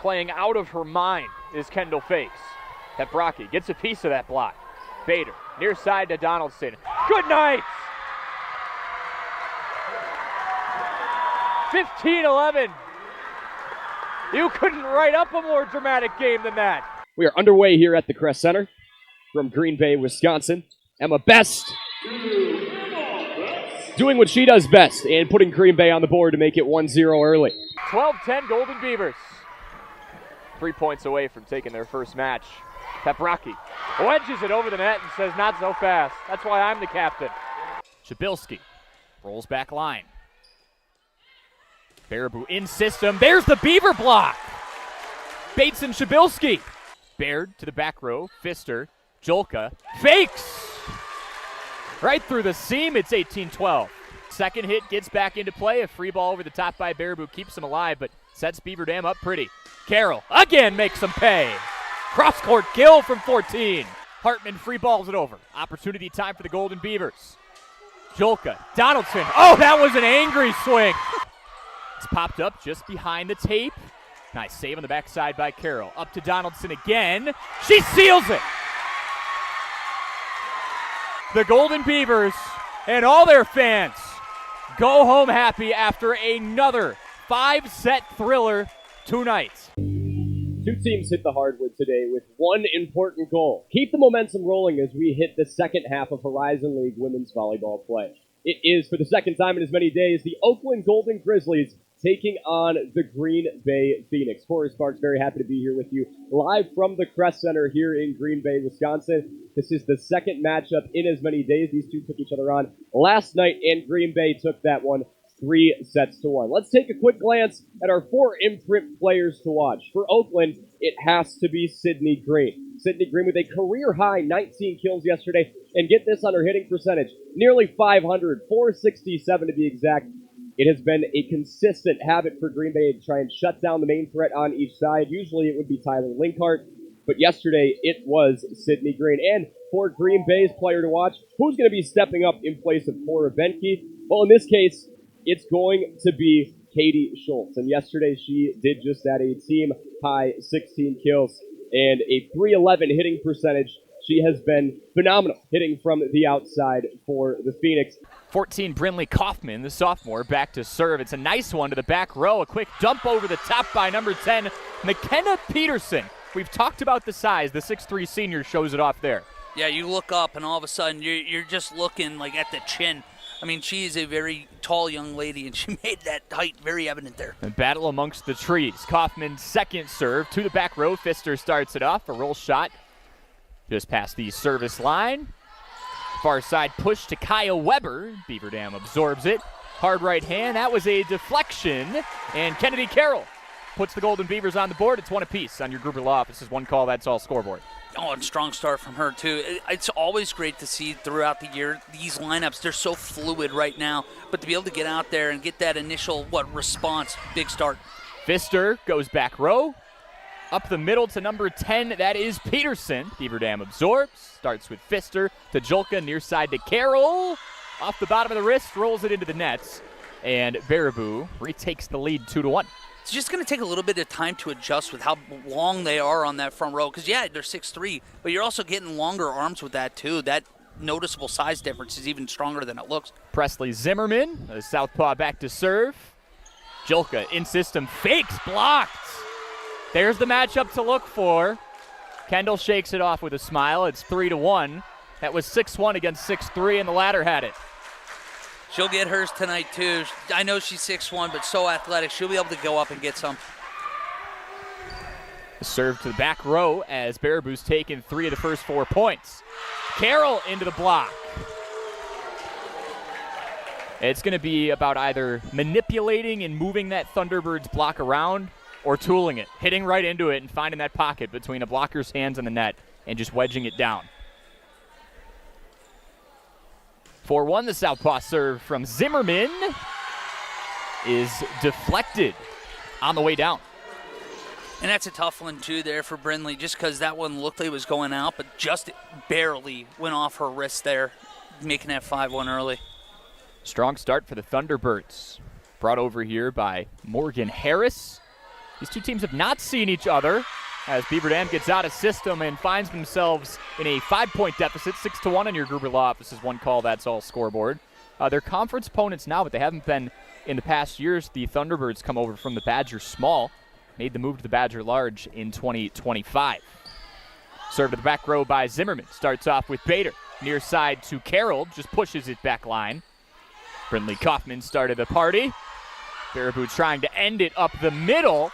playing out of her mind is Kendall Fakes. Peprocki gets a piece of that block. Bader, near side to Donaldson. Good night! 15-11. You couldn't write up a more dramatic game than that. We are underway here at the Crest Center from Green Bay, Wisconsin. Emma Best doing what she does best and putting Green Bay on the board to make it 1-0 early. 12-10 Golden Beavers. 3 points away from taking their first match. Peprocki wedges it over the net and says, not so fast. That's why I'm the captain. Shabilsky rolls back line. Baraboo in system. There's the Beaver block. Bates and Shabilsky. Baird to the back row. Pfister. Jolka. Fakes. Right through the seam. It's 18-12. Second hit gets back into play. A free ball over the top by Baraboo keeps him alive, but sets Beaver Dam up pretty. Carroll again makes them pay. Cross-court kill from 14. Hartman free balls it over. Opportunity time for the Golden Beavers. Jolka. Donaldson. Oh, that was an angry swing. It's popped up just behind the tape. Nice save on the backside by Carroll. Up to Donaldson again. She seals it. The Golden Beavers and all their fans go home happy after another 5-set thriller tonight. Two teams hit the hardwood today with one important goal. Keep the momentum rolling as we hit the second half of Horizon League women's volleyball play. It is, for the second time in as many days, the Oakland Golden Grizzlies taking on the Green Bay Phoenix. Cory Sparks, very happy to be here with you live from the Crest Center here in Green Bay, Wisconsin. This is the second matchup in as many days. These two took each other on last night, and Green Bay took that one 3-1. Let's take a quick glance at our 4 imprint players to watch. For Oakland, it has to be Sydney Green. Sydney Green with a career-high 19 kills yesterday, and get this on her hitting percentage, nearly 500, 467 to be exact. It has been a consistent habit for Green Bay to try and shut down the main threat on each side. Usually it would be Tyler Linkhart, but yesterday it was Sydney Green. And for Green Bay's player to watch, who's going to be stepping up in place of Cora Benke? Well, in this case, it's going to be Katie Schultz. And yesterday she did just that, a team-high 16 kills and a .311 hitting percentage. She has been phenomenal hitting from the outside for the Phoenix. 14, Brinley Kaufman, the sophomore, back to serve. It's a nice one to the back row. A quick dump over the top by number 10, McKenna Peterson. We've talked about the size. The 6'3 senior shows it off there. Yeah, you look up and all of a sudden you're just looking like at the chin. I mean, she is a very tall young lady, and she made that height very evident there. A battle amongst the trees. Kaufman's second serve to the back row. Pfister starts it off. A roll shot just past the service line. Far side push to Kaya Weber. Beaver Dam absorbs it. Hard right hand. That was a deflection. And Kennedy Carroll puts the Golden Beavers on the board. It's one apiece on your Gruber Law Office's one call. That's all scoreboard. Oh, and strong start from her, too. It's always great to see throughout the year these lineups. They're so fluid right now. But to be able to get out there and get that initial, response, big start. Pfister goes back row. Up the middle to number 10, that is Peterson. Beaver Dam absorbs. Starts with Pfister to Jolka, near side to Carroll. Off the bottom of the wrist, rolls it into the nets. And Baraboo retakes the lead 2-1. It's just going to take a little bit of time to adjust with how long they are on that front row. Because, yeah, they're 6'3", but you're also getting longer arms with that, too. That noticeable size difference is even stronger than it looks. Presley Zimmerman, the southpaw back to serve. Jolka in system, fakes, blocked. There's the matchup to look for. Kendall shakes it off with a smile. It's 3-1. That was 6-1 against 6'3", and the latter had it. She'll get hers tonight, too. I know she's 6'1", but so athletic. She'll be able to go up and get some. Serve to the back row as Baraboo's taken 3 of the first 4 points. Carroll into the block. It's going to be about either manipulating and moving that Thunderbird's block around or tooling it, hitting right into it and finding that pocket between a blocker's hands and the net and just wedging it down. 4-1, the southpaw serve from Zimmerman is deflected on the way down. And that's a tough one, too, there for Brinley, just because that one looked like it was going out, but just barely went off her wrist there, making that 5-1 early. Strong start for the Thunderbirds. Brought over here by Morgan Harris. These two teams have not seen each other as Beaver Dam gets out of system and finds themselves in a 5-point deficit, 6-1 on your Gruber Law Office's one call, that's all scoreboard. They're conference opponents now, but they haven't been in the past years. The Thunderbirds come over from the Badger small, made the move to the Badger large in 2025. Served to the back row by Zimmerman. Starts off with Bader. Near side to Carroll, just pushes it back line. Brindley Kaufman started the party. Baraboo trying to end it up the middle.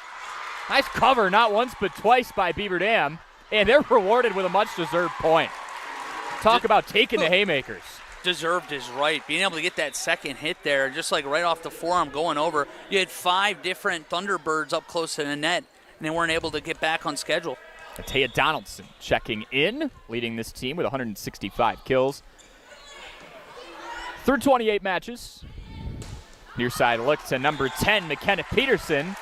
Nice cover, not once but twice by Beaver Dam. And they're rewarded with a much-deserved point. Talk about taking the haymakers. Deserved is right. Being able to get that second hit there, just like right off the forearm going over. You had 5 different Thunderbirds up close to the net, and they weren't able to get back on schedule. Taya Donaldson checking in, leading this team with 165 kills. Through 28 matches. Near side look to number 10, McKenna Peterson.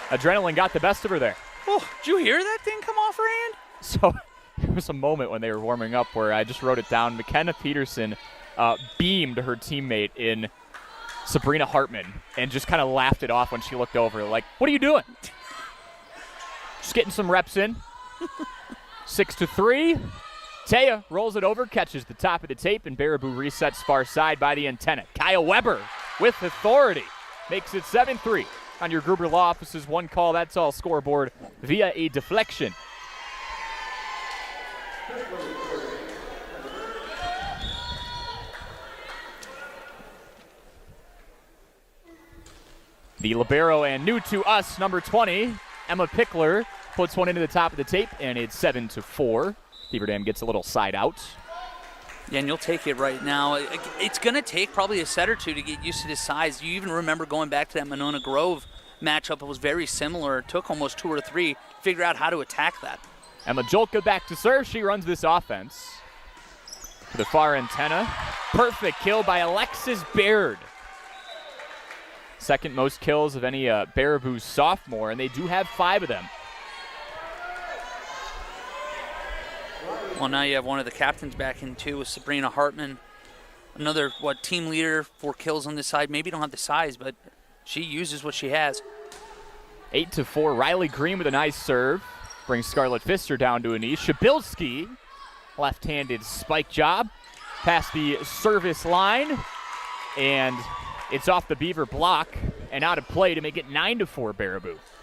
Adrenaline got the best of her there. Oh, did you hear that thing come off her hand? So there was a moment when they were warming up where I just wrote it down. McKenna Peterson beamed her teammate in Sabrina Hartman and just kind of laughed it off when she looked over. Like, what are you doing? Just getting some reps in. 6-3. Taya rolls it over, catches the top of the tape, and Baraboo resets far side by the antenna. Kaya Weber with authority makes it 7-3 on your Gruber Law Office's one call, that's all scoreboard via a deflection. The libero and new to us, number 20, Emma Pickler, puts one into the top of the tape, and it's 7-4. Beaver Dam gets a little side out. Yeah, and you'll take it right now. It's going to take probably a set or two to get used to this size. You even remember going back to that Monona Grove matchup. It was very similar. It took almost 2 or 3 to figure out how to attack that. Emma Jolka back to serve. She runs this offense. To the far antenna. Perfect kill by Alexis Baird. Second most kills of any Baraboo sophomore, and they do have 5 of them. Well, now you have one of the captains back in too with Sabrina Hartman. Another, team leader, 4 kills on this side. Maybe don't have the size, but she uses what she has. 8-4, Riley Green with a nice serve. Brings Scarlett Pfister down to a knee. Shabilsky, left-handed spike job. Past the service line. And it's off the Beaver block and out of play to make it 9-4 Baraboo.